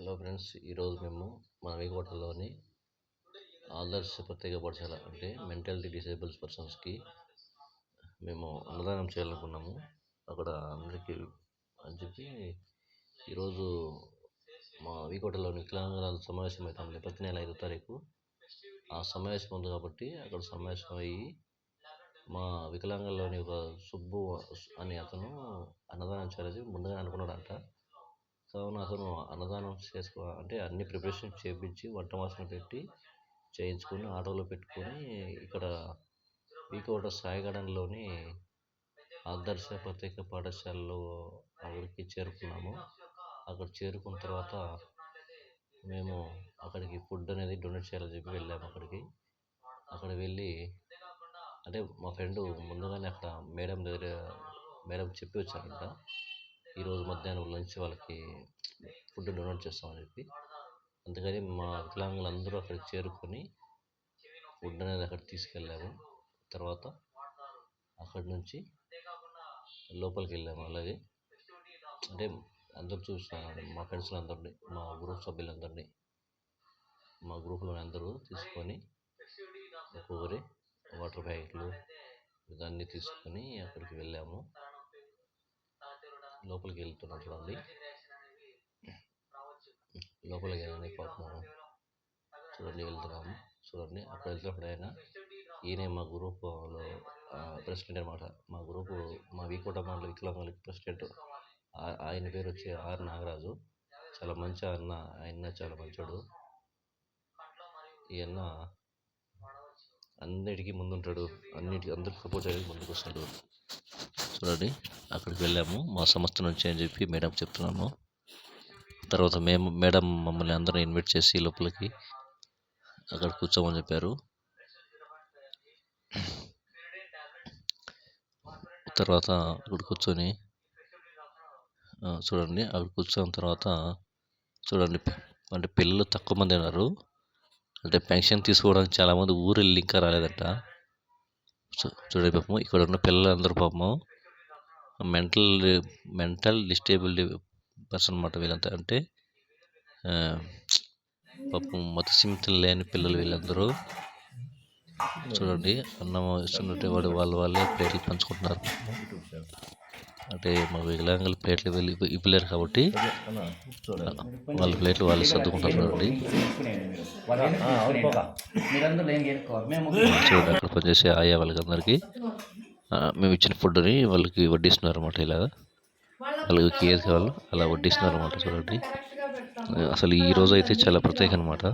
Hello friends, ఈరోజు మేము మా వేగవటంలోని ఆదర్శ ప్రత్యేక పాఠశాల అంటే మెంటల్లీ డిసేబుల్స్ పర్సన్స్కి మేము అన్నదానం చేయాలనుకున్నాము. అక్కడ అందరికీ అని చెప్పి ఈరోజు మా వీకోటలోని వికలాంగుల సమావేశం అవుతుంది. ప్రతి నెల 5వ తారీఖు ఆ సమావేశం ఉంది కాబట్టి అక్కడ సమావేశం అయ్యి మా వికలాంగుల్లోని ఒక సుబ్బు అనే అతను అన్నదానం చేయాలని ముందుగా అనుకున్నాడంట. కావున అతను అన్నదానం అంటే అన్ని ప్రిపరేషన్ చేయించి వంట వాసన పెట్టి చేయించుకొని ఆటోలో పెట్టుకొని ఇక్కడ వీకోట సాయిగడంలోని ఆదర్శ ప్రత్యేక పాఠశాలలో ఊరికి చేరుకున్నాము. అక్కడ చేరుకున్న తర్వాత మేము అక్కడికి ఫుడ్ అనేది డొనేట్ చేయాలని చెప్పి వెళ్ళాము. అక్కడ వెళ్ళి అంటే మా ఫ్రెండ్ ముందుగానే అక్కడ మేడం చెప్పి వచ్చారంట, ఈరోజు మధ్యాహ్నం లంచ్ వాళ్ళకి ఫుడ్ డొనేట్ చేస్తామని చెప్పి. అందుకని మా వికలాంగులందరూ అక్కడికి చేరుకొని ఫుడ్ అనేది అక్కడ తీసుకెళ్ళాము. తర్వాత అక్కడి నుంచి లోపలికి వెళ్ళాము. అలాగే అంటే అందరూ చూసిన మా ఫ్రెండ్స్ని అందరినీ, మా గ్రూప్ సభ్యులందరినీ, మా గ్రూప్లో అందరూ తీసుకొని ఒక్కొక్కరి వాటర్ ప్యాకెట్లు ఇవన్నీ తీసుకొని అక్కడికి వెళ్ళాము. లోపలికి వెళ్తున్నాం చూడండి. లోపలికి వెళ్ళని పాపం చూడండి వెళ్తున్నాము. చూడండి అక్కడ వెళ్తున్నప్పుడు ఈయన మా గ్రూప్లో ప్రెసిడెంట్ అనమాట. మా వీకోట మండల వికలాంగులకి ప్రెసిడెంట్. ఆయన పేరు వచ్చి ఆర్ నాగరాజు. చాలా మంచి అన్న, ఆయన చాలా మంచోడు. ఈ అన్న అన్నిటికీ ముందుంటాడు, అందరికి సపోర్ట్ చేయడానికి ముందుకు వస్తాడు. చూడండి అక్కడికి వెళ్ళాము మా సంస్థ నుంచి అని చెప్పి మేడం చెప్తున్నాము. తర్వాత మేడం మమ్మల్ని అందరూ ఇన్వైట్ చేసి లోపలికి అక్కడ కూర్చోమని చెప్పారు. తర్వాత అక్కడ కూర్చొని చూడండి అక్కడ కూర్చున్న తర్వాత చూడండి అంటే పిల్లలు తక్కువ మంది ఉన్నారు. అంటే పెన్షన్ తీసుకోవడానికి చాలామంది ఊరు వెళ్ళి ఇంకా రాలేదంట. చూడండి పాపము ఇక్కడ ఉన్న పిల్లలందరూ పాపము మెంటల్ డిస్టేబుల్డ్ పర్సన్ అన్నమాట. వీళ్ళంతా అంటే పాపం మతిస్థిమితం లేని పిల్లలు వీళ్ళందరూ. చూడండి అన్నం ఇస్తున్నట్టే వాళ్ళే ప్లేట్లు పంచుకుంటున్నారు. అంటే మా వికలాంగుల ప్లేట్లు ఇవ్వలేరు కాబట్టి వాళ్ళ ప్లేట్లు వాళ్ళు సర్దుకుంటారు. చూడండి అక్కడ పనిచేసే ఆయా వాళ్ళకి అందరికీ మేము ఇచ్చిన ఫుడ్ని వాళ్ళకి వడ్డిస్తున్నారు అన్నమాట. ఇలాగా వాళ్ళకి ఏది కావాలో అలా వడ్డిస్తున్నారు అన్నమాట. చూడండి అసలు ఈ రోజు అయితే చాలా ప్రత్యేకం అన్నమాట.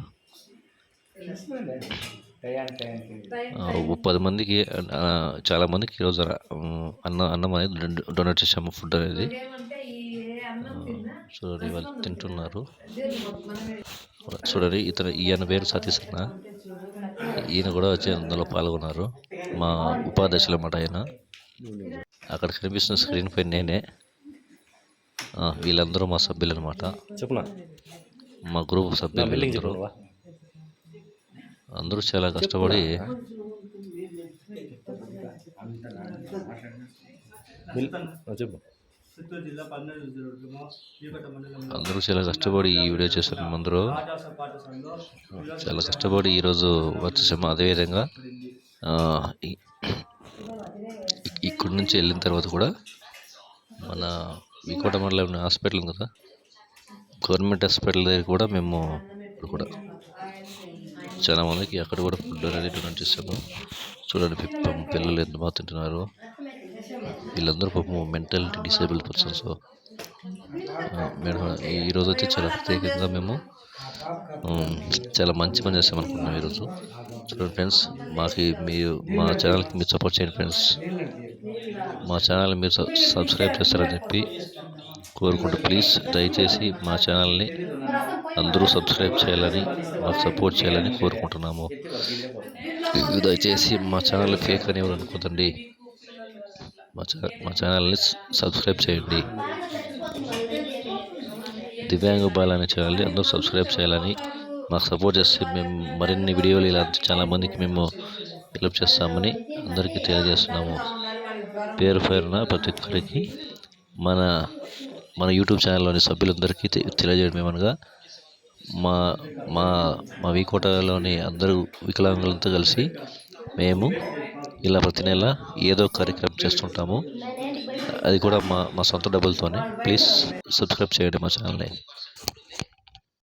10 మందికి చాలా మందికి ఈరోజు అన్నం అనేది డొనేట్ చేసాము. ఫుడ్ అనేది చూడండి వాళ్ళు తింటున్నారు. చూడండి ఈయన పేరు సతీష్ అన్న. ఈయన కూడా వచ్చి అందులో పాల్గొన్నారు. మా ఉపాధ్యక్షులు అన్నమాట ఆయన. అక్కడ కనిపిస్తున్న స్క్రీన్ పైన నేనే. వీళ్ళందరూ మా సభ్యులు అనమాట. మా గ్రూప్ సభ్యులు అందరూ చాలా కష్టపడి ఈ వీడియో చేస్తున్నాం. అందరూ చాలా కష్టపడి ఈరోజు వచ్చేసాము. అదేవిధంగా ఇక్కడి నుంచి వెళ్ళిన తర్వాత కూడా మన వీకోట మండలం హాస్పిటల్ ఉంది కదా, గవర్నమెంట్ హాస్పిటల్ దగ్గర కూడా మేము కూడా చాలా మందికి అక్కడ కూడా ఫుడ్ అనేది డొనేట్ చేస్తాము. చూడండి పిల్లలు ఎంత బాగా తింటున్నారు. వీళ్ళందరూ పాపం మెంటల్ డిసేబుల్డ్ పర్సన్స్. మేడం ఈరోజు అయితే చాలా ప్రత్యేకంగా మేము చాలా మంచి పని చేస్తాం అనుకుంటున్నాం ఈరోజు. చూడండి ఫ్రెండ్స్, మా ఛానల్కి మీరు సపోర్ట్ చేయండి ఫ్రెండ్స్. మా ఛానల్ మీరు సబ్స్క్రైబ్ చేస్తారని చెప్పి కోరుకుంటూ ప్లీజ్ దయచేసి మా ఛానల్ని అందరూ సబ్స్క్రైబ్ చేయాలని, మాకు సపోర్ట్ చేయాలని కోరుకుంటున్నాము. దయచేసి మా ఛానల్ ఫేక్ అని ఎవరు అనుకోదండి. మా ఛానల్ని సబ్స్క్రైబ్ చేయండి. దివ్యాంగ బాల అనే ఛానల్ని అందరూ సబ్స్క్రైబ్ చేయాలని, మాకు సపోర్ట్ చేస్తే మేము మరిన్ని వీడియోలు ఇలా చాలామందికి మేము హెల్ప్ చేస్తామని అందరికీ తెలియజేస్తున్నాము. పేరున ప్రతి ఒక్కరికి మన యూట్యూబ్ ఛానల్లోని సభ్యులందరికీ తెలియజేయడం ఏమనగా మా మా మా వీకోటలోని అందరూ వికలాంగులతో కలిసి మేము ఇలా ప్రతి నెల ఏదో కార్యక్రమం చేస్తుంటాము. అది కూడా మా మా సొంత డబ్బులతోనే. ప్లీజ్ సబ్స్క్రైబ్ చేయండి మా ఛానల్ని.